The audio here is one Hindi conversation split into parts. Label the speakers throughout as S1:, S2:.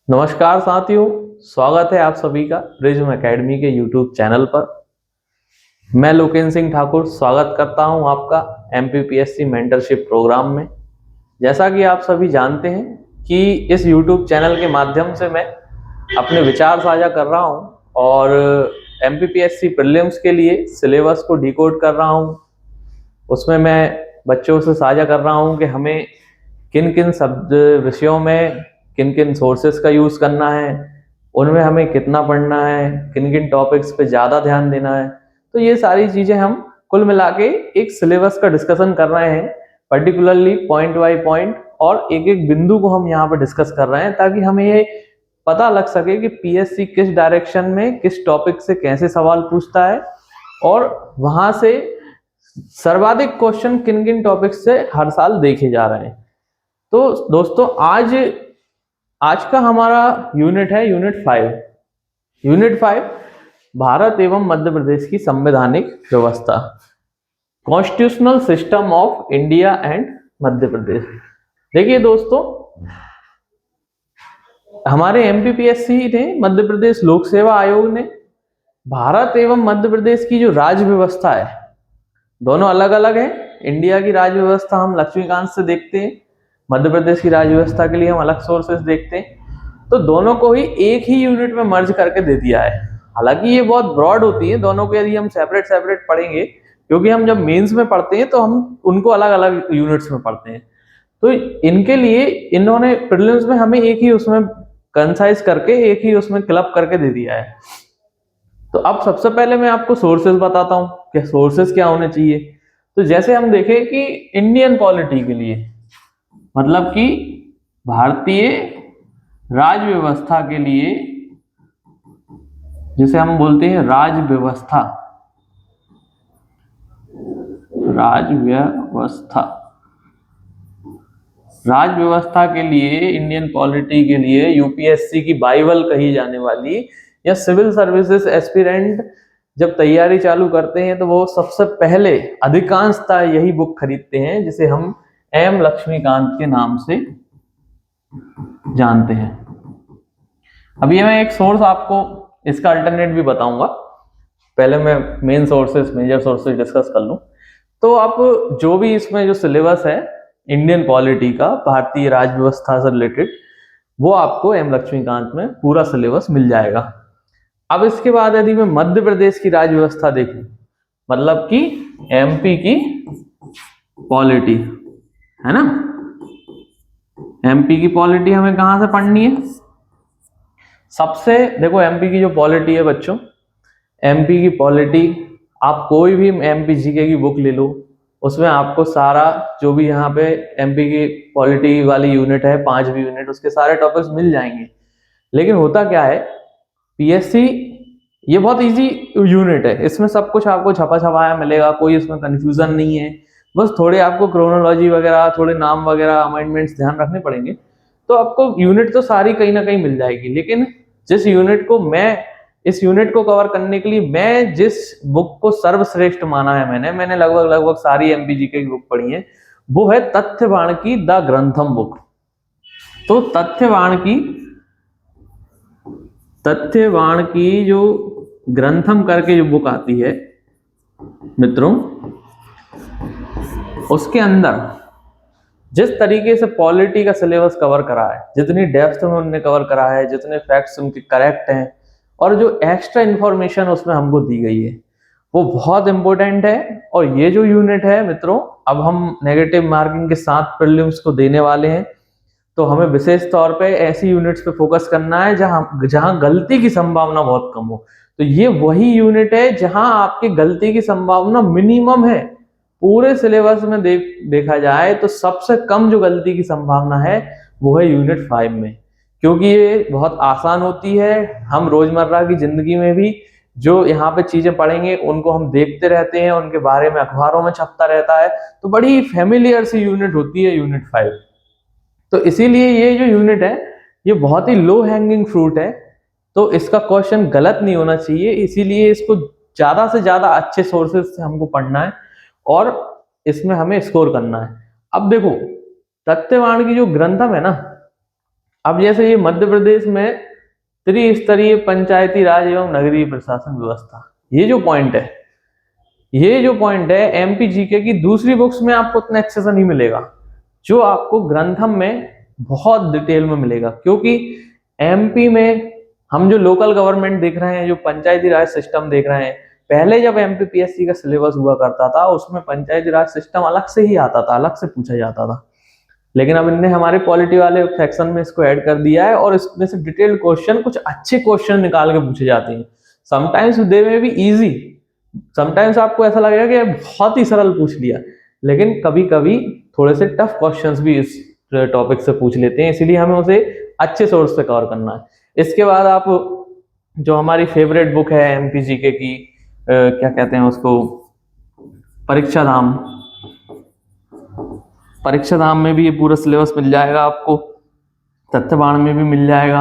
S1: नमस्कार साथियों, स्वागत है आप सभी का प्रिज्म एकेडमी के यूट्यूब चैनल पर। मैं लोकेन सिंह ठाकुर स्वागत करता हूं आपका एमपीपीएससी मेंटरशिप प्रोग्राम में। जैसा कि आप सभी जानते हैं कि इस यूट्यूब चैनल के माध्यम से मैं अपने विचार साझा कर रहा हूं और एमपीपीएससी प्रीलिम्स के लिए सिलेबस को डिकोड कर रहा हूं। उसमें मैं बच्चों से साझा कर रहा हूं कि हमें किन किन शब्द विषयों में किन किन सोर्सेस का यूज़ करना है, उनमें हमें कितना पढ़ना है, किन किन टॉपिक्स पे ज़्यादा ध्यान देना है। तो ये सारी चीज़ें हम कुल मिला के एक सिलेबस का डिस्कशन कर रहे हैं, पर्टिकुलरली पॉइंट बाय पॉइंट, और एक एक बिंदु को हम यहाँ पे डिस्कस कर रहे हैं ताकि हमें ये पता लग सके कि पीएससी किस डायरेक्शन में किस टॉपिक से कैसे सवाल पूछता है और वहां से सर्वाधिक क्वेश्चन किन किन टॉपिक्स से हर साल देखे जा रहे हैं। तो दोस्तों आज का हमारा यूनिट है यूनिट 5 भारत एवं मध्य प्रदेश की संवैधानिक व्यवस्था, constitutional system of India and Madhya Pradesh. देखिए दोस्तों, हमारे एमपीपीएससी ने, मध्य प्रदेश लोक सेवा आयोग ने, भारत एवं मध्य प्रदेश की जो राज्य व्यवस्था है, दोनों अलग अलग है। इंडिया की राज्य व्यवस्था हम लक्ष्मीकांत से देखते हैं, मध्य प्रदेश की राज्य व्यवस्था के लिए हम अलग सोर्सेस देखते हैं। तो दोनों को ही एक ही यूनिट में मर्ज करके दे दिया है। हालांकि ये बहुत ब्रॉड होती है दोनों को, यदि हम सेपरेट सेपरेट पढ़ेंगे, क्योंकि हम जब मेंस में पढ़ते हैं तो हम उनको अलग अलग यूनिट्स में पढ़ते हैं। तो इनके लिए इन्होंने प्रीलिम्स में हमें एक ही उसमें कंसाइज करके, एक ही उसमें क्लब करके दे दिया है। तो अब सबसे पहले मैं आपको सोर्सेज बताता हूँ कि सोर्सेज क्या होने चाहिए। तो जैसे हम देखें कि इंडियन पॉलिटी के लिए, मतलब कि भारतीय राज्य व्यवस्था के लिए, जिसे हम बोलते हैं राज्य व्यवस्था, राज्य व्यवस्था के लिए, इंडियन पॉलिटी के लिए यूपीएससी की बाइबल कही जाने वाली, या सिविल सर्विसेज एस्पिरेंट जब तैयारी चालू करते हैं तो वो सबसे पहले अधिकांशतः यही बुक खरीदते हैं, जिसे हम एम लक्ष्मीकांत के नाम से जानते हैं। अभी मैं एक सोर्स आपको इसका अल्टरनेट भी बताऊंगा, पहले मैं main sources, major sources discuss कर लूं। तो आप जो भी इसमें जो सिलेबस है इंडियन पॉलिटी का, भारतीय राज्य व्यवस्था से रिलेटेड, वो आपको एम लक्ष्मीकांत में पूरा सिलेबस मिल जाएगा। अब इसके बाद यदि मैं मध्य प्रदेश की राज्य व्यवस्था देखूं, मतलब कि एमपी की पॉलिटी, है ना, एमपी की पॉलिटी हमें कहां से पढ़नी है? सबसे देखो, एमपी की जो पॉलिटी है बच्चों, एमपी की पॉलिटी, आप कोई भी एमपी जीके की बुक ले लो, उसमें आपको सारा जो भी यहाँ पे एमपी की पॉलिटी वाली यूनिट है, 5 भी यूनिट, उसके सारे टॉपिक्स मिल जाएंगे। लेकिन होता क्या है, पीएससी, ये बहुत इजी यूनिट है, इसमें सब कुछ आपको छपा छपाया मिलेगा, कोई इसमें कंफ्यूजन नहीं है। बस थोड़े आपको क्रोनोलॉजी वगैरह, थोड़े नाम वगैरह, अमेंडमेंट्स ध्यान रखने पड़ेंगे, तो आपको यूनिट तो सारी कहीं ना कहीं मिल जाएगी। लेकिन जिस यूनिट को मैं, इस यूनिट को कवर करने के लिए मैं जिस बुक को सर्वश्रेष्ठ माना है, मैंने लगभग सारी एमपीजीके की बुक पढ़ी है, वो है तथ्यवाण की द ग्रंथम बुक। तो तथ्यवाण की जो ग्रंथम करके जो बुक आती है मित्रों, उसके अंदर जिस तरीके से पॉलिटी का सिलेबस कवर करा है, जितनी डेप्थ में उन्होंने कवर करा है, जितने फैक्ट्स उनके करेक्ट हैं, और जो एक्स्ट्रा इंफॉर्मेशन उसमें हमको दी गई है, वो बहुत इंपॉर्टेंट है। और ये जो यूनिट है मित्रों, अब हम नेगेटिव मार्किंग के साथ प्रीलिम्स को देने वाले हैं, तो हमें विशेष तौर पे ऐसी यूनिट्स पे फोकस करना है जहां गलती की संभावना बहुत कम हो। तो ये वही यूनिट है जहां आपकी गलती की संभावना मिनिमम है। पूरे सिलेबस में देखा जाए तो सबसे कम जो गलती की संभावना है वो है यूनिट 5 में, क्योंकि ये बहुत आसान होती है। हम रोजमर्रा की जिंदगी में भी जो यहाँ पे चीजें पढ़ेंगे उनको हम देखते रहते हैं, उनके बारे में अखबारों में छपता रहता है, तो बड़ी फेमिलियर सी यूनिट होती है यूनिट 5। तो इसीलिए ये जो यूनिट है, ये बहुत ही लो हैंगिंग फ्रूट है, तो इसका क्वेश्चन गलत नहीं होना चाहिए। इसीलिए इसको ज्यादा से ज्यादा अच्छे सोर्सेज से हमको पढ़ना है और इसमें हमें स्कोर करना है। अब देखो, तथ्यवाण की जो ग्रंथम है ना, अब जैसे ये मध्य प्रदेश में त्रिस्तरीय पंचायती राज एवं नगरीय प्रशासन व्यवस्था, ये जो पॉइंट है एमपी जीके की दूसरी बुक्स में आपको उतने अच्छे से नहीं मिलेगा, जो आपको ग्रंथम में बहुत डिटेल में मिलेगा। क्योंकि एमपी में हम जो लोकल गवर्नमेंट देख रहे हैं, जो पंचायती राज सिस्टम देख रहे हैं, पहले जब एमपीपीएससी का सिलेबस हुआ करता था उसमें पंचायती राज सिस्टम अलग से ही आता था, अलग से पूछा जाता था। लेकिन अब इनने हमारे पॉलिटी वाले सेक्शन में इसको ऐड कर दिया है और इसमें से डिटेल्ड क्वेश्चन, कुछ अच्छे क्वेश्चन निकाल के पूछे जाते हैं। समटाइम्स दे में भी इजी, समटाइम्स आपको ऐसा लगेगा कि बहुत ही सरल पूछ लिया, लेकिन कभी कभी थोड़े से टफ क्वेश्चंस भी इस टॉपिक से पूछ लेते हैं, इसीलिए हमें उसे अच्छे सोर्स से कवर करना है। इसके बाद आप जो हमारी फेवरेट बुक है एमपीजीके की, क्या कहते हैं उसको, परीक्षा धाम में भी ये पूरा सिलेबस मिल जाएगा आपको, तथ्यबाण में भी मिल जाएगा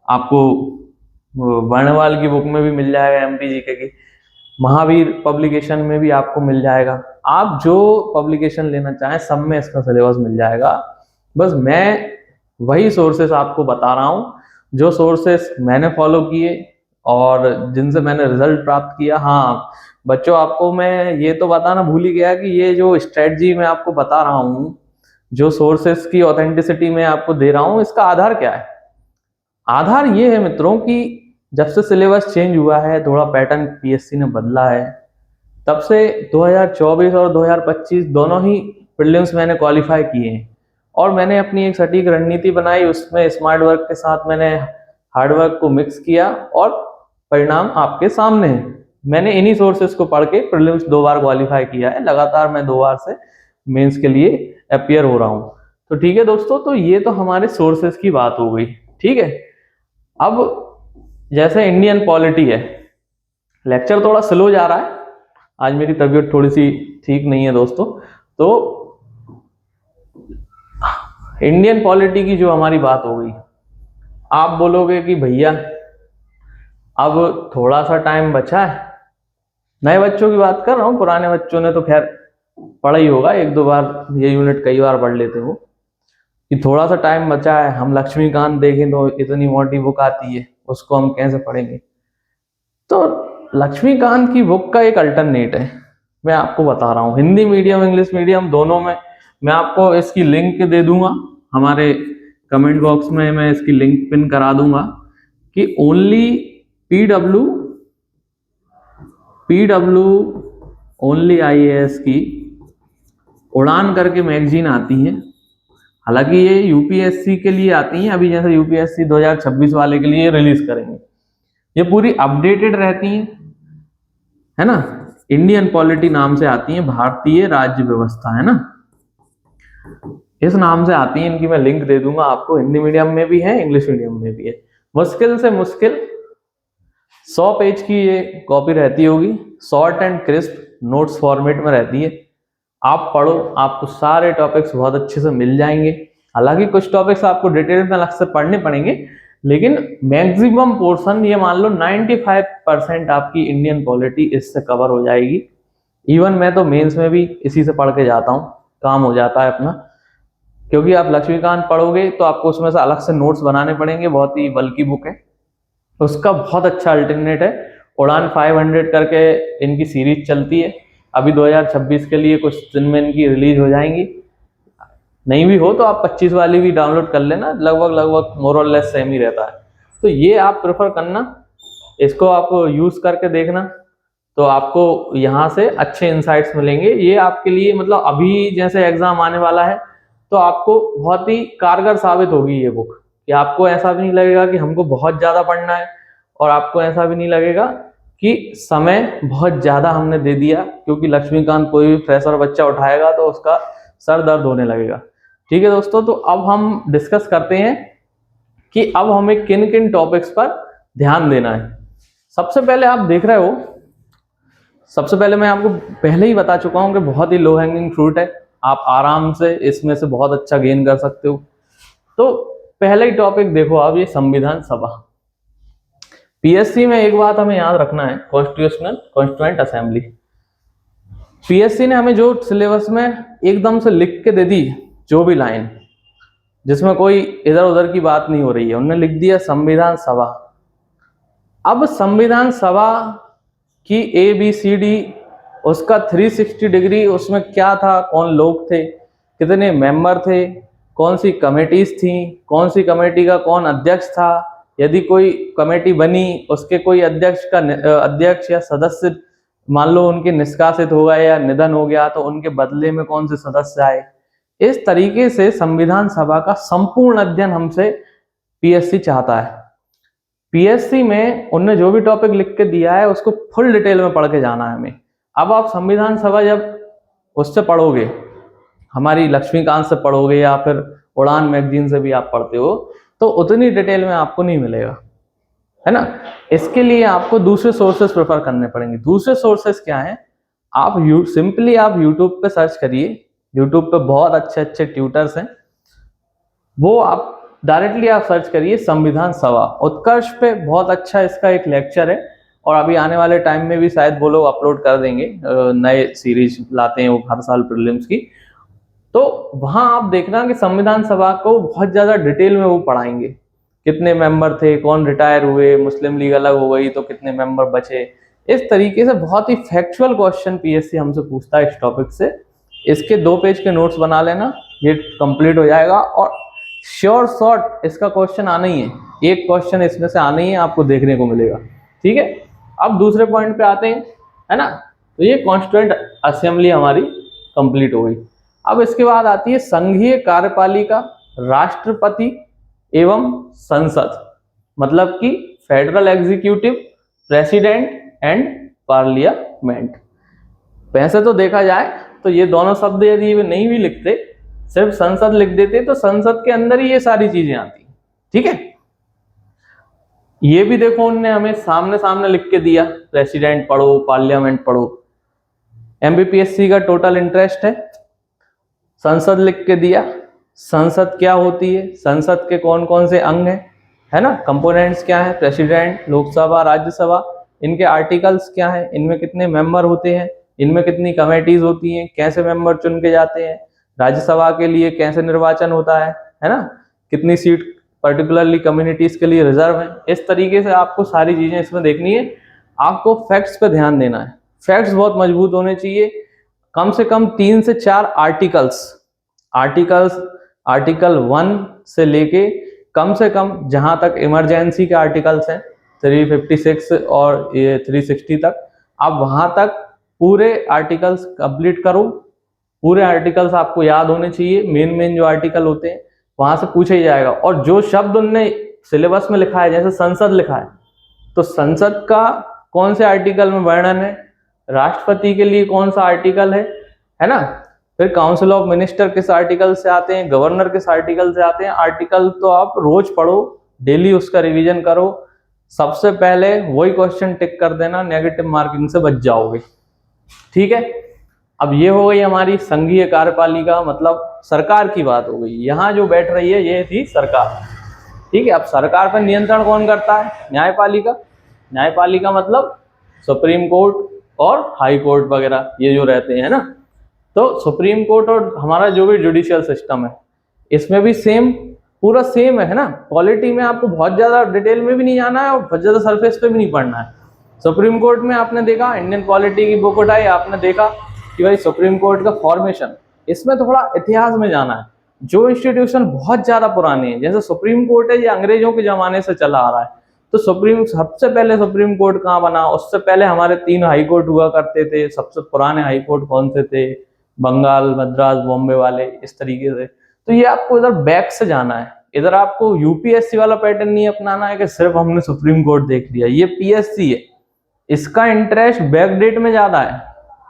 S1: आपको, वर्णवाल की बुक में भी मिल जाएगा एमपीजीके की, महावीर पब्लिकेशन में भी आपको मिल जाएगा। आप जो पब्लिकेशन लेना चाहें सब में इसका सिलेबस मिल जाएगा। बस मैं वही सोर्सेस आपको बता रहा हूँ जो सोर्सेस मैंने फॉलो किए और जिनसे मैंने रिजल्ट प्राप्त किया। हाँ बच्चों, आपको मैं ये तो बताना भूल ही गया कि ये जो स्ट्रेटजी मैं आपको बता रहा हूँ, जो सोर्सेस की ऑथेंटिसिटी मैं आपको दे रहा हूँ, इसका आधार क्या है? आधार ये है मित्रों कि जब से सिलेबस चेंज हुआ है, थोड़ा पैटर्न पीएससी ने बदला है, तब से 2024 और 2025 दोनों ही प्रीलिम्स मैंने क्वालिफाई किए हैं और मैंने अपनी एक सटीक रणनीति बनाई, उसमें स्मार्ट वर्क के साथ मैंने हार्ड वर्क को मिक्स किया और परिणाम आपके सामने है। मैंने इन्हीं सोर्सेस को पढ़ के प्रीलिम्स 2 बार क्वालिफाई किया है, लगातार मैं 2 बार से मेंस के लिए अपियर हो रहा हूँ। तो ठीक है दोस्तों, तो ये तो हमारे सोर्सेस की बात हो गई। ठीक है, अब जैसे इंडियन पॉलिटी है, लेक्चर थोड़ा स्लो जा रहा है, आज मेरी तबीयत थोड़ी सी ठीक नहीं है दोस्तों। तो इंडियन पॉलिटी की जो हमारी बात हो गई, आप बोलोगे कि भैया अब थोड़ा सा टाइम बचा है, नए बच्चों की बात कर रहा हूँ, पुराने बच्चों ने तो खैर पढ़ा ही होगा, 1-2 बार ये यूनिट कई बार पढ़ लेते हो कि थोड़ा सा टाइम बचा है, हम लक्ष्मीकांत देखें तो इतनी मोटी बुक आती है, उसको हम कैसे पढ़ेंगे? तो लक्ष्मीकांत की बुक का एक अल्टरनेट है, मैं आपको बता रहा हूँ, हिंदी मीडियम इंग्लिश मीडियम दोनों में। मैं आपको इसकी लिंक दे दूंगा, हमारे कमेंट बॉक्स में मैं इसकी लिंक पिन करा दूंगा कि ओनली पीडब्ल्यू ओनली आईएएस की उड़ान करके मैगजीन आती है। हालांकि ये यूपीएससी के लिए आती है, अभी जैसे यूपीएससी 2026 वाले के लिए रिलीज करेंगे, ये पूरी अपडेटेड रहती हैं, है ना। इंडियन पॉलिटी नाम से आती है, भारतीय राज्य व्यवस्था, है ना, इस नाम से आती है। इनकी मैं लिंक दे दूंगा आपको, हिंदी मीडियम में भी है इंग्लिश मीडियम में भी है। मुश्किल से मुश्किल 100 पेज की ये कॉपी रहती होगी, short and crisp notes format में रहती है। आप पढ़ो, आपको सारे टॉपिक्स बहुत अच्छे से मिल जाएंगे। हालांकि कुछ टॉपिक्स आपको डिटेल में अलग से पढ़ने पड़ेंगे, लेकिन मैक्सिमम पोर्शन, ये मान लो 95% आपकी इंडियन पॉलिटी इससे कवर हो जाएगी। इवन मैं तो मेंस में भी इसी से पढ़ के जाता हूँ, काम हो जाता है अपना। क्योंकि आप लक्ष्मीकांत पढ़ोगे तो आपको उसमें से अलग से नोट्स बनाने पड़ेंगे, बहुत ही बल्कि बुक है। उसका बहुत अच्छा अल्टरनेट है उड़ान 500 करके इनकी सीरीज चलती है, अभी 2026 के लिए कुछ दिन में इनकी रिलीज हो जाएंगी। नहीं भी हो तो आप 25 वाली भी डाउनलोड कर लेना, लगभग मोर और लेस सेम ही रहता है। तो ये आप प्रेफर करना, इसको आप यूज करके देखना, तो आपको यहाँ से अच्छे इंसाइट्स मिलेंगे। ये आपके लिए मतलब अभी जैसे एग्जाम आने वाला है तो आपको बहुत ही कारगर साबित होगी ये बुक, कि आपको ऐसा भी नहीं लगेगा कि हमको बहुत ज्यादा पढ़ना है, और आपको ऐसा भी नहीं लगेगा कि समय बहुत ज्यादा हमने दे दिया, क्योंकि लक्ष्मीकांत कोई भी फ्रेशर बच्चा उठाएगा तो उसका सर दर्द होने लगेगा। ठीक है दोस्तों, तो अब हम डिस्कस करते हैं कि अब हमें किन किन टॉपिक्स पर ध्यान देना है। सबसे पहले आप देख रहे हो, सबसे पहले मैं आपको पहले ही बता चुका हूं कि बहुत ही लो हैंगिंग फ्रूट है, आप आराम से इसमें से बहुत अच्छा गेन कर सकते हो। तो पहले ही टॉपिक देखो आप, ये संविधान सभा। पीएससी में एक बात हमें याद रखना है, कॉन्स्टिट्यूएंट असेंबली। पीएससी ने हमें जो सिलेबस में एकदम से लिख के दे दी जो भी लाइन, जिसमें कोई इधर उधर की बात नहीं हो रही है, उन्होंने लिख दिया संविधान सभा। अब संविधान सभा की ABCD, उसका 360 डिग्री उसमें क्या था, कौन लोग थे, कितने मेंबर थे, कौन सी कमेटीज थी, कौन सी कमेटी का कौन अध्यक्ष था, यदि कोई कमेटी बनी उसके कोई अध्यक्ष या सदस्य मान लो उनके निष्कासित हो गए या निधन हो गया तो उनके बदले में कौन से सदस्य आए। इस तरीके से संविधान सभा का संपूर्ण अध्ययन हमसे PSC चाहता है। PSC में उनने जो भी टॉपिक लिख के दिया है उसको फुल डिटेल में पढ़ के जाना है हमें। अब आप संविधान सभा जब उससे पढ़ोगे, हमारी लक्ष्मीकांत से पढ़ोगे या फिर उड़ान मैगजीन से भी आप पढ़ते हो, तो उतनी डिटेल में आपको नहीं मिलेगा, है ना। इसके लिए आपको दूसरे सोर्सेस प्रेफर करने पड़ेंगे। दूसरे सोर्सेस क्या हैं, आप सिंपली आप यूट्यूब पे सर्च करिए, यूट्यूब पे बहुत अच्छे अच्छे ट्यूटर्स हैं, वो आप डायरेक्टली आप सर्च करिए संविधान सभा। उत्कर्ष पे बहुत अच्छा इसका एक लेक्चर है, और अभी आने वाले टाइम में भी शायद वो लोग अपलोड कर देंगे, नए सीरीज लाते हैं वो हर साल प्रीलिम्स की। तो वहां आप देखना कि संविधान सभा को बहुत ज्यादा डिटेल में वो पढ़ाएंगे, कितने मेंबर थे, कौन रिटायर हुए, मुस्लिम लीग अलग हो गई तो कितने मेंबर बचे। इस तरीके से बहुत ही फैक्चुअल क्वेश्चन PSC हमसे पूछता है इस टॉपिक से। इसके 2 पेज के नोट्स बना लेना, ये कंप्लीट हो जाएगा, और श्योर शॉर्ट इसका क्वेश्चन आना ही है, एक क्वेश्चन इसमें से आना ही है, आपको देखने को मिलेगा। ठीक है, अब दूसरे पॉइंट पे आते हैं, है ना। तो ये कॉन्स्टिट्यूएंट असेंबली हमारी कंप्लीट हो गई। अब इसके बाद आती है संघीय कार्यपालिका, राष्ट्रपति एवं संसद, मतलब कि federal executive, president and parliament. वैसे तो देखा जाए तो ये दोनों शब्द यदि वे नहीं भी लिखते, सिर्फ संसद लिख देते, तो संसद के अंदर ही ये सारी चीजें आती। ठीक है, ये भी देखो उनने हमें सामने सामने लिख के दिया, प्रेसिडेंट पढ़ो, पार्लियामेंट पढ़ो। MBPSC का टोटल इंटरेस्ट है, संसद लिख के दिया, संसद क्या होती है, संसद के कौन कौन से अंग हैं, है ना, कंपोनेंट्स क्या है, प्रेसिडेंट, लोकसभा, राज्यसभा, इनके आर्टिकल्स क्या है, इनमें कितने मेंबर होते हैं, इनमें कितनी कमेटीज होती हैं, कैसे मेंबर चुन के जाते हैं, राज्यसभा के लिए कैसे निर्वाचन होता है ना, कितनी सीट पर्टिकुलरली कम्युनिटीज के लिए रिजर्व है। इस तरीके से आपको सारी चीजें इसमें देखनी है। आपको फैक्ट्स पे ध्यान देना है, फैक्ट्स बहुत मजबूत होने चाहिए। कम से कम 3 से 4 आर्टिकल 1 से लेके कम से कम जहां तक इमरजेंसी के आर्टिकल्स हैं 356 और ये 360 तक, आप वहां तक पूरे आर्टिकल्स कंप्लीट करो। पूरे आर्टिकल्स आपको याद होने चाहिए, मेन जो आर्टिकल होते हैं वहां से पूछा ही जाएगा। और जो शब्द उनने सिलेबस में लिखा है, जैसे संसद लिखा है, तो संसद का कौन से आर्टिकल में वर्णन है, राष्ट्रपति के लिए कौन सा आर्टिकल है ना, फिर काउंसिल ऑफ मिनिस्टर किस आर्टिकल से आते हैं, गवर्नर किस आर्टिकल से आते हैं। आर्टिकल तो आप रोज पढ़ो, डेली उसका रिवीजन करो। सबसे पहले वही क्वेश्चन टिक कर देना, नेगेटिव मार्किंग से बच जाओगे। ठीक है, अब ये हो गई हमारी संघीय कार्यपालिका, मतलब सरकार की बात हो गई। यहाँ जो बैठ रही है ये थी सरकार। ठीक है, अब सरकार पर नियंत्रण कौन करता है, न्यायपालिका। न्यायपालिका मतलब सुप्रीम कोर्ट और हाई कोर्ट वगैरह ये जो रहते हैं ना। तो सुप्रीम कोर्ट और हमारा जो भी जुडिशियल सिस्टम है, इसमें भी सेम, पूरा सेम है ना। पॉलिटी में आपको बहुत ज्यादा डिटेल में भी नहीं जाना है और बहुत ज्यादा सरफेस पे भी नहीं पढ़ना है। सुप्रीम कोर्ट में आपने देखा, इंडियन पॉलिटी की बुक उठाई, आपने देखा कि भाई सुप्रीम कोर्ट का फॉर्मेशन, इसमें थोड़ा इतिहास में जाना है। जो इंस्टीट्यूशन बहुत ज्यादा पुराने हैं, जैसे सुप्रीम कोर्ट है, ये अंग्रेजों के जमाने से चला आ रहा है। तो सबसे पहले सुप्रीम कोर्ट कहाँ बना, उससे पहले हमारे 3 हाई कोर्ट हुआ करते थे। सबसे पुराने हाई कोर्ट कौन से थे, बंगाल, मद्रास, बॉम्बे वाले, इस तरीके से। तो ये आपको इधर बैक से जाना है, इधर आपको यूपीएससी वाला पैटर्न नहीं अपनाना है कि सिर्फ हमने सुप्रीम कोर्ट देख लिया। ये पीएससी है, इसका इंटरेस्ट बैकडेट में ज्यादा है।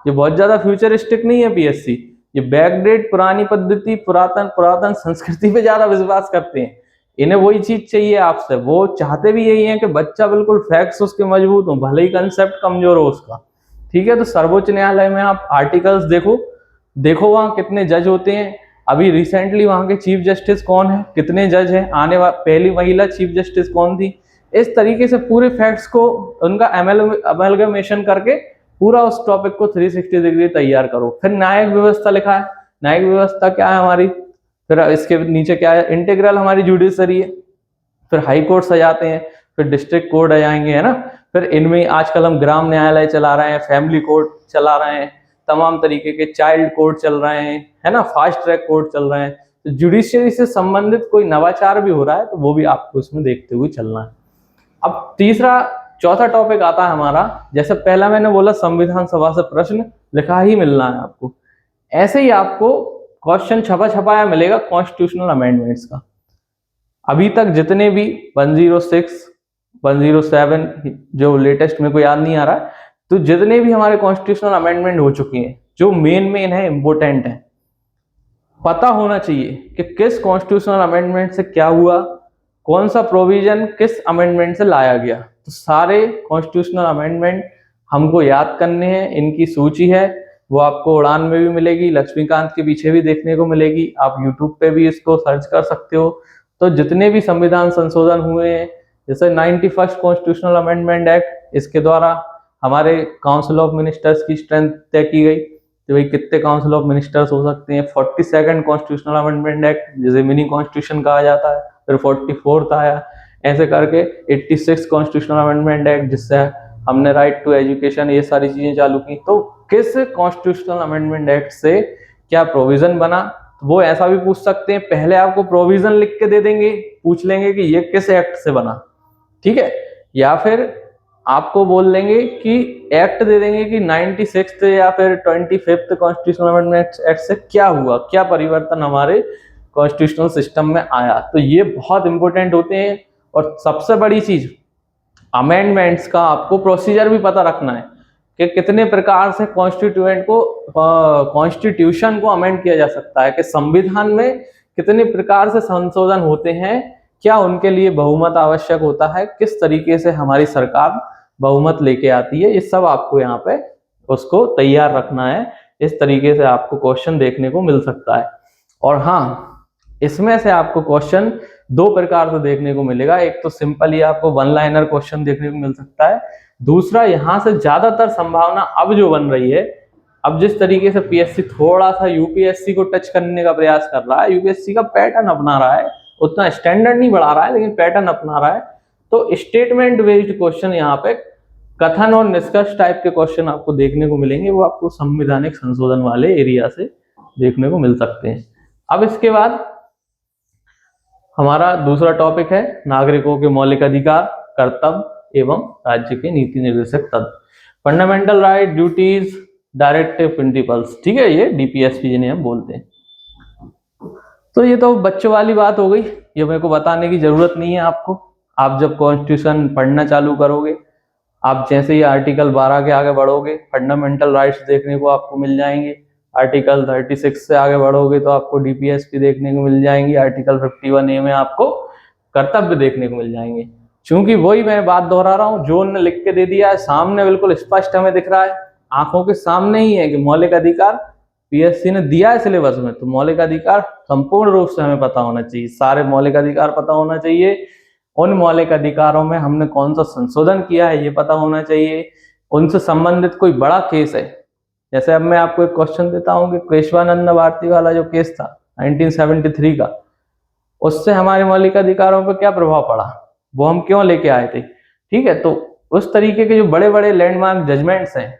S1: ये बहुत ज्यादा फ्यूचरिस्टिक नहीं है पीएससी, ये बैकडेट, पुरानी पद्धति, पुरातन संस्कृति पे ज्यादा विश्वास करते हैं। इन्हें वही चीज चाहिए आपसे, वो चाहते भी यही है कि बच्चा बिल्कुल फैक्ट्स उसके मजबूत हो, भले ही कंसेप्ट कमजोर हो उसका। ठीक है, तो सर्वोच्च न्यायालय में आप आर्टिकल्स देखो वहां कितने जज होते हैं। अभी रिसेंटली वहां के चीफ जस्टिस कौन है, कितने जज हैं, पहली महिला चीफ जस्टिस कौन थी। इस तरीके से पूरे फैक्ट्स को उनका अमेलगमेशन करके पूरा उस टॉपिक को 360 डिग्री तैयार करो। फिर न्यायिक व्यवस्था लिखा है। न्यायिक व्यवस्था क्या है हमारी, फिर इसके नीचे क्या है, इंटीग्रल हमारी जुडिशरी है, फिर हाई कोर्ट्स आ जाते हैं, फिर डिस्ट्रिक्ट कोर्ट आ जाएंगे, है ना। फिर इनमें आजकल हम ग्राम न्यायालय चला रहे हैं, फैमिली कोर्ट चला रहे हैं, तमाम तरीके के चाइल्ड कोर्ट चल रहे हैं, है ना, फास्ट ट्रैक कोर्ट चल रहे हैं। तो जुडिशियरी से संबंधित कोई नवाचार भी हो रहा है तो वो भी आपको इसमें देखते हुए चलना है। अब चौथा टॉपिक आता है हमारा, जैसे पहला मैंने बोला संविधान सभा से प्रश्न लिखा ही मिलना है आपको, ऐसे ही आपको क्वेश्चन छपा छपाया मिलेगा कॉन्स्टिट्यूशनल अमेंडमेंट्स का। अभी तक जितने भी 106, 107 जो लेटेस्ट में कोई याद नहीं आ रहा है, तो जितने भी हमारे कॉन्स्टिट्यूशनल अमेंडमेंट हो चुके हैं जो मेन है, इंपोर्टेंट है, पता होना चाहिए कि किस कॉन्स्टिट्यूशनल अमेंडमेंट से क्या हुआ, कौन सा प्रोविजन किस अमेंडमेंट से लाया गया। तो सारे कॉन्स्टिट्यूशनल अमेंडमेंट हमको याद करने हैं, इनकी सूची है, वो आपको उड़ान में भी मिलेगी, लक्ष्मीकांत के पीछे भी देखने को मिलेगी, आप यूट्यूब पे भी इसको सर्च कर सकते हो। तो जितने भी संविधान संशोधन हुए हैं, जैसे 91st कॉन्स्टिट्यूशनल अमेंडमेंट एक्ट, इसके द्वारा हमारे काउंसिल ऑफ मिनिस्टर्स की स्ट्रेंथ तय की गई, तो भाई कितने काउंसिल ऑफ मिनिस्टर्स हो सकते हैं। 42nd कॉन्स्टिट्यूशनल अमेंडमेंट एक्ट जिसे मिनी कॉन्स्टिट्यूशन कहा जाता है, फिर 44th आया, ऐसे करके 86 कॉन्स्टिट्यूशनल अमेंडमेंट एक्ट जिससे हमने राइट टू एजुकेशन, ये सारी चीजें चालू की। तो किस कॉन्स्टिट्यूशनल अमेंडमेंट एक्ट से क्या प्रोविजन बना, वो ऐसा भी पूछ सकते हैं, पहले आपको प्रोविजन लिख के दे देंगे, पूछ लेंगे कि ये किस एक्ट से बना, ठीक है, या फिर आपको बोल देंगे कि एक्ट दे देंगे कि 96th या फिर 25th कॉन्स्टिट्यूशनल अमेंडमेंट एक्ट से क्या हुआ, क्या परिवर्तन हमारे कॉन्स्टिट्यूशनल सिस्टम में आया। तो ये बहुत इंपॉर्टेंट होते हैं। और सबसे बड़ी चीज, अमेंडमेंट्स का आपको प्रोसीजर भी पता रखना है कि कितने प्रकार से कॉन्स्टिट्यूशन को अमेंड किया जा सकता है, कि संविधान में कितने प्रकार से संशोधन होते हैं, क्या उनके लिए बहुमत आवश्यक होता है, किस तरीके से हमारी सरकार बहुमत लेके आती है, ये सब आपको यहाँ पे उसको तैयार रखना है। इस तरीके से आपको क्वेश्चन देखने को मिल सकता है। और हाँ, इसमें से आपको क्वेश्चन दो प्रकार से देखने को मिलेगा, एक तो सिंपल ही आपको वन लाइनर क्वेश्चन देखने को मिल सकता है, दूसरा यहाँ से ज्यादातर संभावना अब जो बन रही है, अब जिस तरीके से पीएससी थोड़ा सा यूपीएससी को टच करने का प्रयास कर रहा है, यूपीएससी का पैटर्न अपना रहा है, उतना स्टैंडर्ड नहीं बढ़ा रहा है लेकिन पैटर्न अपना रहा है। तो स्टेटमेंट बेस्ड क्वेश्चन यहाँ पे कथन और निष्कर्ष टाइप के क्वेश्चन आपको देखने को मिलेंगे, वो आपको संवैधानिक संशोधन वाले एरिया से देखने को मिल सकते हैं। अब इसके बाद हमारा दूसरा टॉपिक है नागरिकों के मौलिक अधिकार, कर्तव्य एवं राज्य के नीति निर्देशक तत्व, fundamental right, duties, directive principles, ठीक है, ये डीपीएसपी जिन्हें हम बोलते हैं। तो ये तो बच्चों वाली बात हो गई, ये मेरे को बताने की जरूरत नहीं है आपको। आप जब कॉन्स्टिट्यूशन पढ़ना चालू करोगे, आप जैसे ही आर्टिकल 12 के आगे बढ़ोगे, फंडामेंटल राइट्स देखने को आपको मिल जाएंगे। आर्टिकल 36 से आगे बढ़ोगे तो आपको डीपीएसपी देखने को मिल जाएंगी। आर्टिकल 51A में आपको कर्तव्य देखने को मिल जाएंगे। चूंकि वही मैं बात दोहरा रहा हूँ, जो उन्होंने लिख के दे दिया है सामने, बिल्कुल स्पष्ट हमें दिख रहा है, आंखों के सामने ही है कि मौलिक अधिकार पीएससी ने दिया है सिलेबस में, तो मौलिक अधिकार संपूर्ण रूप से हमें पता होना चाहिए, सारे मौलिक अधिकार पता होना चाहिए। उन मौलिक अधिकारों में हमने कौन सा संशोधन किया है ये पता होना चाहिए। उनसे संबंधित कोई बड़ा केस है, जैसे अब मैं आपको एक क्वेश्चन देता हूँ कि केशवानंद भारती वाला जो केस था 1973 का, उससे हमारे मौलिक अधिकारों पर क्या प्रभाव पड़ा, वो हम क्यों लेके आए थे, ठीक है। तो उस तरीके के जो बड़े बड़े लैंडमार्क जजमेंट्स हैं,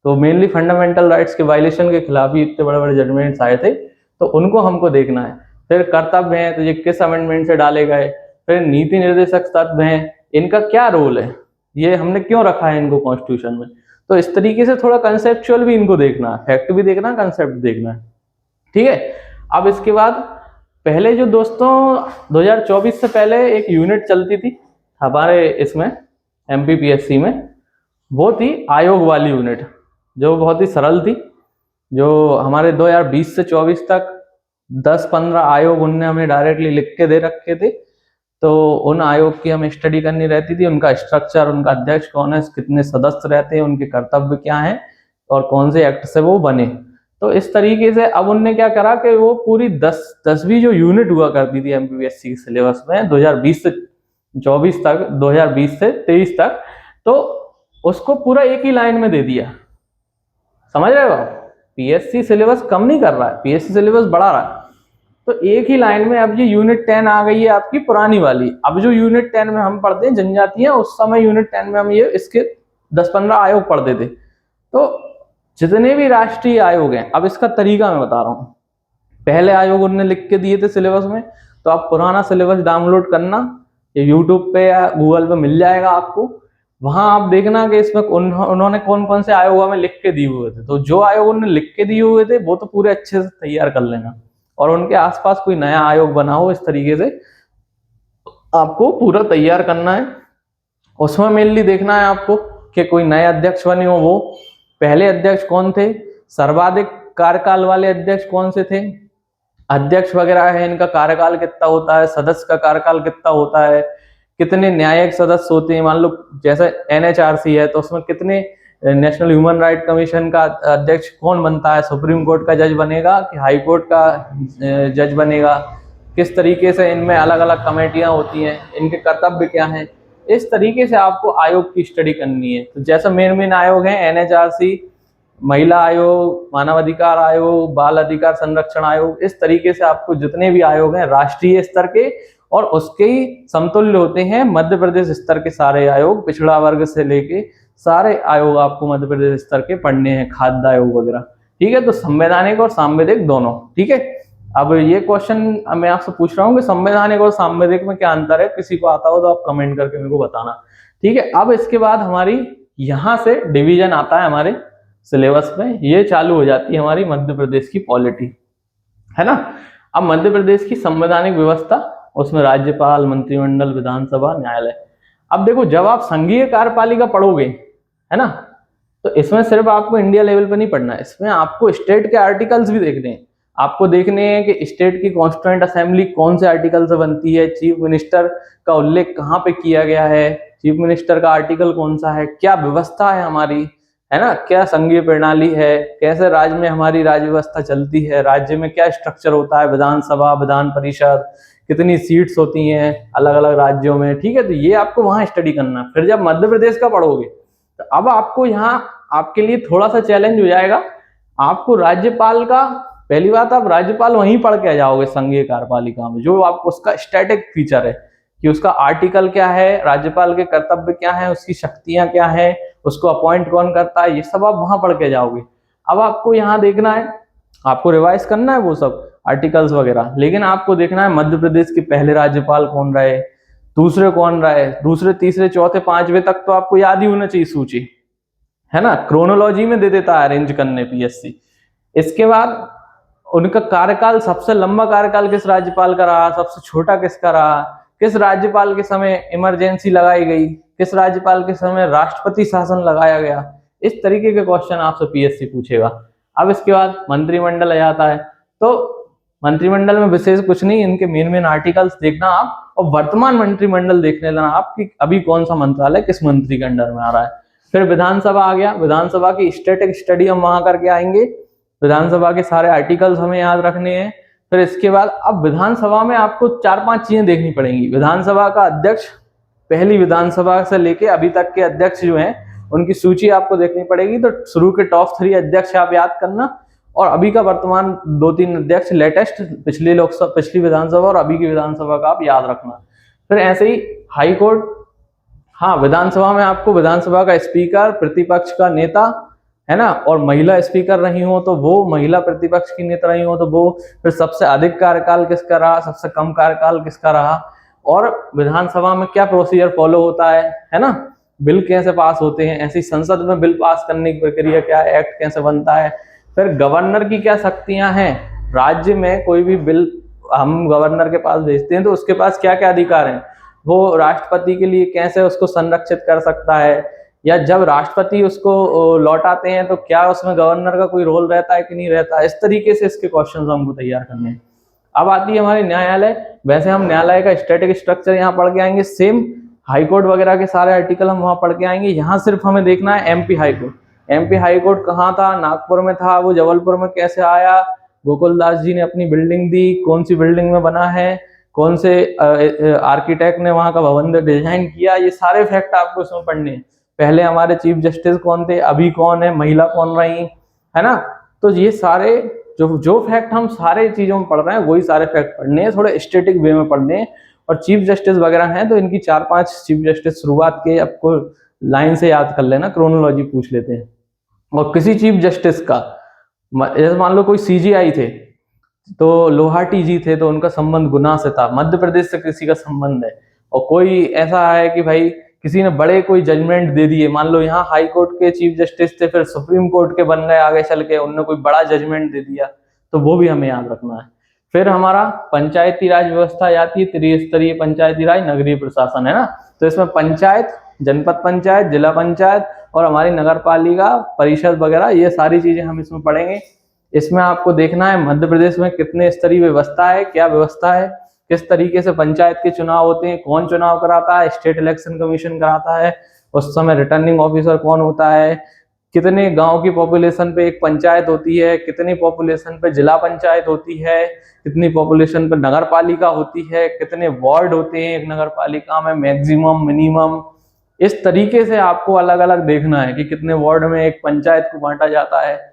S1: तो मेनली फंडामेंटल राइट्स के वायलेशन के खिलाफ ही इतने बड़े बड़े जजमेंट्स आए थे, तो उनको हमको देखना है। फिर कर्तव्य हैं, तो ये किस अमेंडमेंट से डाले गए, फिर नीति निर्देशक तत्व हैं, इनका क्या रोल है, ये हमने क्यों रखा है इनको कॉन्स्टिट्यूशन में। तो इस तरीके से थोड़ा कंसेप्चुअल भी इनको देखना है, फैक्ट भी देखना है, कंसेप्ट देखना है, ठीक है। अब इसके बाद पहले जो दोस्तों 2024 से पहले एक यूनिट चलती थी हमारे इसमें एमपीपीएससी में, वो थी आयोग वाली यूनिट, जो बहुत ही सरल थी, जो हमारे 2020 से 24 तक 10-15 आयोग उनने हमें डायरेक्टली लिख के दे रखे थे। तो उन आयोग की हमें स्टडी करनी रहती थी, उनका स्ट्रक्चर, उनका अध्यक्ष कौन है, कितने सदस्य रहते हैं, उनके कर्तव्य क्या हैं और कौन से एक्ट से वो बने। तो इस तरीके से अब उनने क्या करा कि वो पूरी 10वीं जो यूनिट हुआ करती थी एमपीपीएससी के सिलेबस में 2020 से 24 तक, 2020 से 23 तक, तो उसको पूरा एक ही लाइन में दे दिया। समझ रहे हो आप, पीएससी सिलेबस कम नहीं कर रहा है, पीएससी सिलेबस बढ़ा रहा है। तो एक ही लाइन में अब ये यूनिट 10 आ गई है आपकी पुरानी वाली। अब जो यूनिट 10 में हम पढ़ते हैं जनजातियां, उस समय यूनिट 10 में हम ये इसके 10-15 आयोग पढ़ते थे। तो जितने भी राष्ट्रीय आयोग हैं, अब इसका तरीका मैं बता रहा हूँ। पहले आयोग उन्होंने लिख के दिए थे सिलेबस में, तो आप पुराना सिलेबस डाउनलोड करना, ये यूट्यूब पे या गूगल पे मिल जाएगा आपको। वहां आप देखना कि इसमें उन्होंने कौन कौन से आयोगों में लिख के दिए हुए थे। तो जो आयोग उन्होंने लिख के दिए हुए थे वो तो पूरे अच्छे से तैयार कर लेना, और उनके आसपास कोई नया आयोग बना हो इस तरीके से आपको पूरा तैयार करना है। उसमें मेनली देखना है आपको कि कोई नए अध्यक्ष बने हो, वो पहले अध्यक्ष कौन थे, सर्वाधिक कार्यकाल वाले अध्यक्ष कौन से थे, अध्यक्ष वगैरह है इनका कार्यकाल कितना होता है, सदस्य का कार्यकाल कितना होता है, कितने न्यायिक सदस्य होते हैं। मान लो जैसे एनएचआरसी है तो उसमें कितने, नेशनल ह्यूमन राइट कमीशन का अध्यक्ष कौन बनता है, सुप्रीम कोर्ट का जज बनेगा कि हाई कोर्ट का जज बनेगा, किस तरीके से इनमें अलग अलग कमेटियां होती हैं, इनके कर्तव्य क्या हैं। इस तरीके से आपको आयोग की स्टडी करनी है। तो जैसे मेन आयोग हैं एनएचआरसी, महिला आयोग, मानवाधिकार आयोग, बाल अधिकार संरक्षण आयोग, इस तरीके से आपको जितने भी आयोग हैं राष्ट्रीय स्तर के और उसके ही समतुल्य होते हैं मध्य प्रदेश स्तर के सारे आयोग, पिछड़ा वर्ग से लेके सारे आयोग आपको मध्य प्रदेश स्तर के पढ़ने हैं, खाद्य आयोग वगैरह। ठीक है, तो संवैधानिक और सांविधिक दोनों। ठीक है, अब ये क्वेश्चन मैं आपसे पूछ रहा हूँ कि संवैधानिक और सांविधिक में क्या अंतर है, किसी को आता हो तो आप कमेंट करके मेरे को बताना। ठीक है, अब इसके बाद हमारी यहाँ से डिवीजन आता है हमारे सिलेबस में, ये चालू हो जाती है हमारी मध्य प्रदेश की पॉलिटी, है ना। अब मध्य प्रदेश की संवैधानिक व्यवस्था, उसमें राज्यपाल, मंत्रिमंडल, विधानसभा, न्यायालय। अब देखो जब आप संघीय कार्यपालिका पढ़ोगे, है ना, तो इसमें सिर्फ आपको इंडिया लेवल पर नहीं पढ़ना है, इसमें आपको स्टेट के आर्टिकल्स भी देखने हैं। आपको देखने हैं कि स्टेट की कॉन्स्टिट्यूएंट असेंबली कौन से आर्टिकल से बनती है, चीफ मिनिस्टर का उल्लेख कहाँ पे किया गया है, चीफ मिनिस्टर का आर्टिकल कौन सा है, क्या व्यवस्था है हमारी, है ना, क्या संघीय प्रणाली है, कैसे राज्य में हमारी राज्य व्यवस्था चलती है, राज्य में क्या स्ट्रक्चर होता है, विधानसभा, विधान परिषद, कितनी सीट्स होती हैं अलग अलग राज्यों में। ठीक है, तो ये आपको वहां स्टडी करना है। फिर जब मध्य प्रदेश का पढ़ोगे तो अब आपको यहाँ आपके लिए थोड़ा सा चैलेंज हो जाएगा, आपको राज्यपाल का, पहली बात आप राज्यपाल वहीं पढ़ के आ जाओगे संघीय कार्यपालिका में, जो आपको उसका स्टैटिक फीचर है कि उसका आर्टिकल क्या है, राज्यपाल के कर्तव्य क्या है, उसकी शक्तियां क्या है, उसको अपॉइंट कौन करता है, ये सब आप वहां पढ़ के जाओगे। अब आपको यहाँ देखना है, आपको रिवाइज करना है वो सब आर्टिकल्स वगैरह, लेकिन आपको देखना है मध्य प्रदेश के पहले राज्यपाल कौन रहे, दूसरे कौन रहे, दूसरे, तीसरे, चौथे, पांचवे तक तो आपको याद ही होना चाहिए सूची, है ना, क्रोनोलॉजी में दे देता है अरेंज करने पीएससी। इसके बाद उनका कार्यकाल, सबसे लंबा कार्यकाल किस राज्यपाल का रहा, सबसे छोटा किसका रहा, किस राज्यपाल के समय इमरजेंसी लगाई गई, किस राज्यपाल के समय राष्ट्रपति शासन लगाया गया। इस तरीके के क्वेश्चन आपसे पीएससी पूछेगा। अब इसके बाद मंत्रिमंडल आ जाता है, तो मंत्रिमंडल में विशेष कुछ नहीं, इनके मेन आर्टिकल्स देखना आप, और वर्तमान मंत्रिमंडल देख लेना आप कि अभी कौन सा मंत्रालय किस मंत्री के अंडर में आ रहा है। फिर विधानसभा आ गया, विधानसभा की स्टैटिक स्टडी हम वहां करके आएंगे, विधानसभा के सारे आर्टिकल्स हमें याद रखने हैं। फिर इसके बाद अब विधानसभा में आपको 4-5 चीजें देखनी पड़ेंगी। विधानसभा का अध्यक्ष, पहली विधानसभा से लेके अभी तक के अध्यक्ष जो हैं उनकी सूची आपको देखनी पड़ेगी। तो शुरू के टॉप 3 अध्यक्ष आप याद करना, और अभी का वर्तमान 2-3 अध्यक्ष लेटेस्ट, पिछली लोकसभा, पिछली विधानसभा और अभी की विधानसभा का आप याद रखना। फिर ऐसे ही हाई कोर्ट, हाँ, विधानसभा में आपको विधानसभा का स्पीकर, प्रतिपक्ष का नेता, है ना, और महिला स्पीकर रही हो तो वो, महिला प्रतिपक्ष की नेता रही हो तो वो, फिर सबसे अधिक कार्यकाल किसका रहा, सबसे कम कार्यकाल किसका रहा, और विधानसभा में क्या प्रोसीजर फॉलो होता है ना, बिल कैसे पास होते हैं, ऐसी संसद में बिल पास करने की प्रक्रिया क्या है, एक्ट कैसे बनता है। फिर गवर्नर की क्या शक्तियां हैं, राज्य में कोई भी बिल हम गवर्नर के पास भेजते हैं तो उसके पास क्या क्या अधिकार हैं, वो राष्ट्रपति के लिए कैसे उसको संरक्षित कर सकता है, या जब राष्ट्रपति उसको लौटाते हैं तो क्या उसमें गवर्नर का कोई रोल रहता है कि नहीं रहता। इस तरीके से इसके क्वेश्चंस हमको तैयार करने हैं। अब आती है हमारे न्यायालय। वैसे हम न्यायालय का स्टैटिक स्ट्रक्चर यहाँ पढ़ के आएंगे, सेम हाईकोर्ट वगैरह के सारे आर्टिकल हम वहां पढ़ के आएंगे। यहाँ सिर्फ हमें देखना है एमपी हाईकोर्ट। एमपी हाईकोर्ट कहाँ था, नागपुर में था, वो जबलपुर में कैसे आया, गोकुल दास जी ने अपनी बिल्डिंग दी, कौन सी बिल्डिंग में बना है, कौन से आर्किटेक्ट ने वहां का भवन डिजाइन किया, ये सारे फैक्ट आपको इसमें पढ़ने हैं। पहले हमारे चीफ जस्टिस कौन थे, अभी कौन है, महिला कौन रही, है ना, तो ये सारे जो फैक्ट हम सारे चीजों में पढ़ रहे हैं वही सारे फैक्ट पढ़ने हैं, थोड़े स्टैटिक वे में पढ़ने हैं। और चीफ जस्टिस वगैरह हैं तो इनकी 4-5 चीफ जस्टिस शुरुआत के आपको लाइन से याद कर लेना, क्रोनोलॉजी पूछ लेते हैं। और किसी चीफ जस्टिस का जैसे मान लो कोई सीजीआई थे तो लोहाटी जी थे तो उनका संबंध गुना से था, मध्य प्रदेश से किसी का संबंध है। और कोई ऐसा है कि भाई किसी ने बड़े कोई जजमेंट दे दिए, मान लो यहाँ हाई कोर्ट के चीफ जस्टिस थे फिर सुप्रीम कोर्ट के बन गए आगे चल के, उन्होंने कोई बड़ा जजमेंट दे दिया, तो वो भी हमें याद रखना है। फिर हमारा पंचायती राज व्यवस्था आती है, त्रिस्तरीय पंचायती राज नगरीय प्रशासन, है ना। तो इसमें पंचायत, जनपद पंचायत, जिला पंचायत और हमारी नगर पालिका परिषद वगैरह, ये सारी चीजें हम इसमें पढ़ेंगे। इसमें आपको देखना है मध्य प्रदेश में कितने स्तरीय व्यवस्था है, क्या व्यवस्था है, किस तरीके से पंचायत के चुनाव होते हैं, कौन चुनाव कराता है, स्टेट इलेक्शन कमीशन कराता है, उस समय रिटर्निंग ऑफिसर कौन होता है, कितने गांव की पॉपुलेशन पे एक पंचायत होती है, कितनी पॉपुलेशन पे जिला पंचायत होती है, कितनी पॉपुलेशन पे नगर पालिका होती है, कितने वार्ड होते हैं एक नगर पालिका में, मैक्सिमम मिनिमम। इस तरीके से आपको अलग अलग देखना है कि कितने वार्ड में एक पंचायत को बांटा जाता है।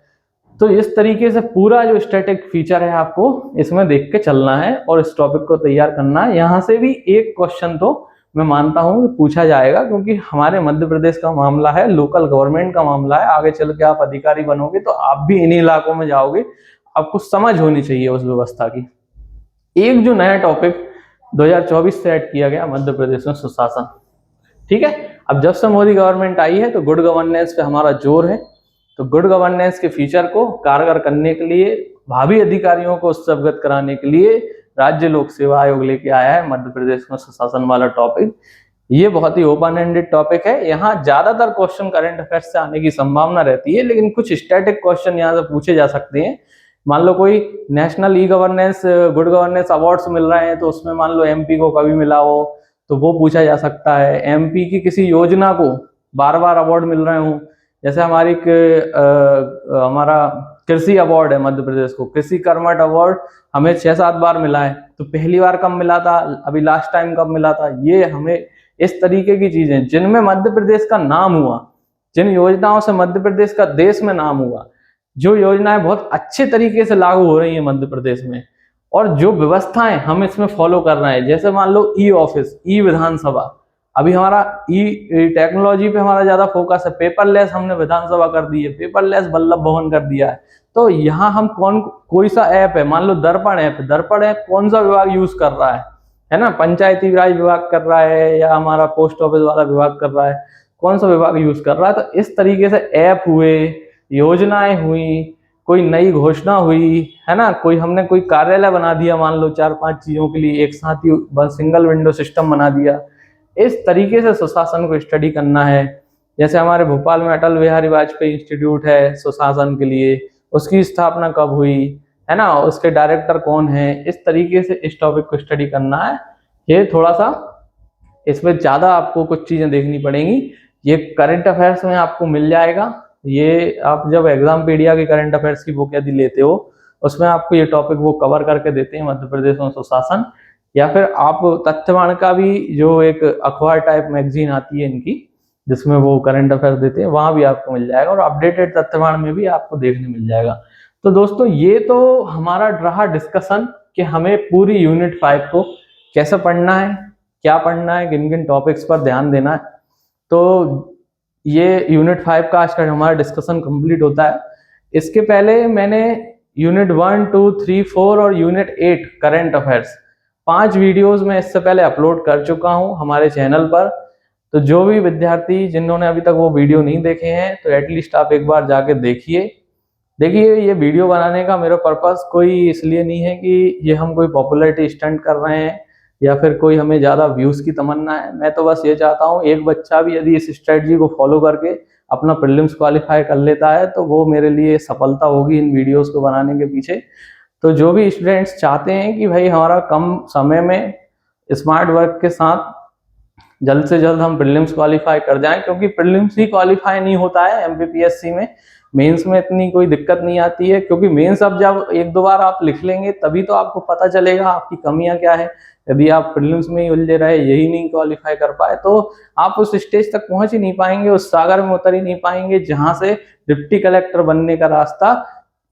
S1: तो इस तरीके से पूरा जो स्टैटिक फीचर है आपको इसमें देख के चलना है और इस टॉपिक को तैयार करना है। यहाँ से भी एक क्वेश्चन तो मैं मानता हूँ कि पूछा जाएगा, क्योंकि हमारे मध्य प्रदेश का मामला है, लोकल गवर्नमेंट का मामला है। आगे चल के आप अधिकारी बनोगे तो आप भी इन्हीं इलाकों में जाओगे, आपको समझ होनी चाहिए उस व्यवस्था की। एक जो नया टॉपिक 2024 से ऐड किया गया मध्य प्रदेश में, सुशासन, ठीक है। अब जब से मोदी गवर्नमेंट आई है तो गुड गवर्नेंस पे हमारा जोर है। तो गुड गवर्नेंस के फीचर को कारगर करने के लिए, भावी अधिकारियों को उससे अवगत कराने के लिए राज्य लोक सेवा आयोग लेके आया है मध्य प्रदेश में सुशासन वाला टॉपिक। ये बहुत ही ओपन एंडेड टॉपिक है, यहाँ ज्यादातर क्वेश्चन करंट अफेयर्स से आने की संभावना रहती है, लेकिन कुछ स्टैटिक क्वेश्चन यहाँ से पूछे जा सकते हैं। मान लो कोई national e governance good governance awards मिल रहे हैं तो उसमें मान लो एमपी को कभी मिला हो तो वो पूछा जा सकता है। एमपी की किसी योजना को बार बार अवार्ड मिल रहे हो, जैसे हमारा कृषि अवार्ड है मध्य प्रदेश को, कृषि कर्मठ अवार्ड हमें 6-7 बार मिला है, तो पहली बार कब मिला था, अभी लास्ट टाइम कब मिला था। ये हमें इस तरीके की चीजें जिनमें मध्य प्रदेश का नाम हुआ, जिन योजनाओं से मध्य प्रदेश का देश में नाम हुआ, जो योजनाएं बहुत अच्छे तरीके से लागू हो रही है मध्य प्रदेश में, और जो व्यवस्थाएं हम इसमें फॉलो कर रहे हैं, जैसे मान लो ई ऑफिस, ई विधानसभा, अभी हमारा ई टेक्नोलॉजी पे हमारा ज्यादा फोकस है, पेपरलेस हमने विधानसभा कर दी है, पेपरलेस वल्लभ भवन कर दिया है। तो यहाँ हम कोई सा ऐप है, मान लो दर्पण ऐप कौन सा विभाग यूज कर रहा है ना, पंचायती राज विभाग कर रहा है या हमारा पोस्ट ऑफिस वाला विभाग कर रहा है, कौन सा विभाग यूज कर रहा है। तो इस तरीके से ऐप हुए, योजनाएं हुई, कोई नई घोषणा हुई, है ना, हमने कोई कार्यालय बना दिया, मान लो 4-5 चीजों के लिए एक साथ ही सिंगल विंडो सिस्टम बना दिया। इस तरीके से सुशासन को स्टडी करना है। जैसे हमारे भोपाल में अटल बिहारी वाजपेयी इंस्टीट्यूट है सुशासन के लिए, उसकी स्थापना कब हुई, है ना, उसके डायरेक्टर कौन है। इस तरीके से इस टॉपिक को स्टडी करना है। ये थोड़ा सा इसमें ज्यादा आपको कुछ चीजें देखनी पड़ेंगी, ये करंट अफेयर्स में आपको मिल जाएगा। ये आप जब एग्जामपीडिया के करंट अफेयर्स की बुक यदि लेते हो उसमें आपको ये टॉपिक वो कवर करके देते हैं, मध्य प्रदेश में सुशासन। या फिर आप तथ्यवान का भी जो एक अखबार टाइप मैगजीन आती है इनकी, जिसमें वो करंट अफेयर्स देते हैं, वहां भी आपको मिल जाएगा, और अपडेटेड तथ्यवान में भी आपको देखने मिल जाएगा। तो दोस्तों ये तो हमारा रहा डिस्कशन कि हमें पूरी यूनिट 5 को कैसे पढ़ना है, क्या पढ़ना है, किन किन टॉपिक्स पर ध्यान देना है। तो ये यूनिट 5 का आज का हमारा डिस्कशन कंप्लीट होता है। इसके पहले मैंने यूनिट 1, 2, 3, 4 और यूनिट 8 करंट अफेयर्स 5 वीडियोस में इससे पहले अपलोड कर चुका हूं हमारे चैनल पर। तो जो भी विद्यार्थी जिन्होंने अभी तक वो वीडियो नहीं देखे हैं तो एटलीस्ट आप एक बार जाके देखिए। ये वीडियो बनाने का मेरा पर्पस कोई इसलिए नहीं है कि ये हम कोई पॉपुलैरिटी स्टंट कर रहे हैं या फिर कोई हमें ज्यादा व्यूज की तमन्ना है। मैं तो बस ये चाहता हूँ एक बच्चा भी यदि इस स्ट्रेटजी को फॉलो करके अपना प्रीलिम्स क्वालिफाई कर लेता है तो वो मेरे लिए सफलता होगी इन वीडियोस को बनाने के पीछे। तो जो भी स्टूडेंट्स चाहते हैं कि भाई हमारा कम समय में स्मार्ट वर्क के साथ जल्द से जल्द हम प्रीलिम्स क्वालिफाई कर जाएं, क्योंकि प्रीलिम्स ही क्वालिफाई नहीं होता है एमपीपीएससी में, मेंस में इतनी कोई दिक्कत नहीं आती है, क्योंकि मेंस अब जब 1-2 बार आप लिख लेंगे तभी तो आपको पता चलेगा आपकी कमियां क्या है। यदि आप प्रीलिम्स में ही उलझे रहे, यही नहीं क्वालिफाई कर पाए, तो आप उस स्टेज तक पहुंच ही नहीं पाएंगे, उस सागर में उतर ही नहीं पाएंगे जहां से डिप्टी कलेक्टर बनने का रास्ता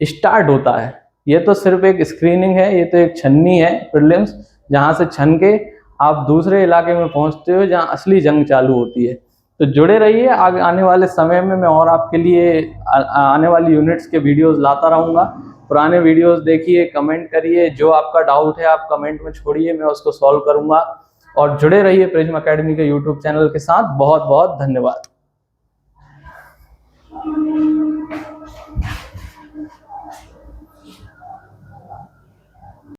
S1: स्टार्ट होता है। ये तो सिर्फ एक स्क्रीनिंग है, ये तो एक छन्नी है प्रीलिम्स, जहां से छन के आप दूसरे इलाके में पहुंचते हो जहां असली जंग चालू होती है। तो जुड़े रहिए, आगे आने वाले समय में मैं और आपके लिए आने वाली यूनिट्स के वीडियोस लाता रहूँगा। पुराने वीडियोस देखिए, कमेंट करिए, जो आपका डाउट है आप कमेंट में छोड़िए, मैं उसको सॉल्व करूँगा। और जुड़े रहिए प्रिज्म एकेडमी के यूट्यूब चैनल के साथ। बहुत बहुत धन्यवाद।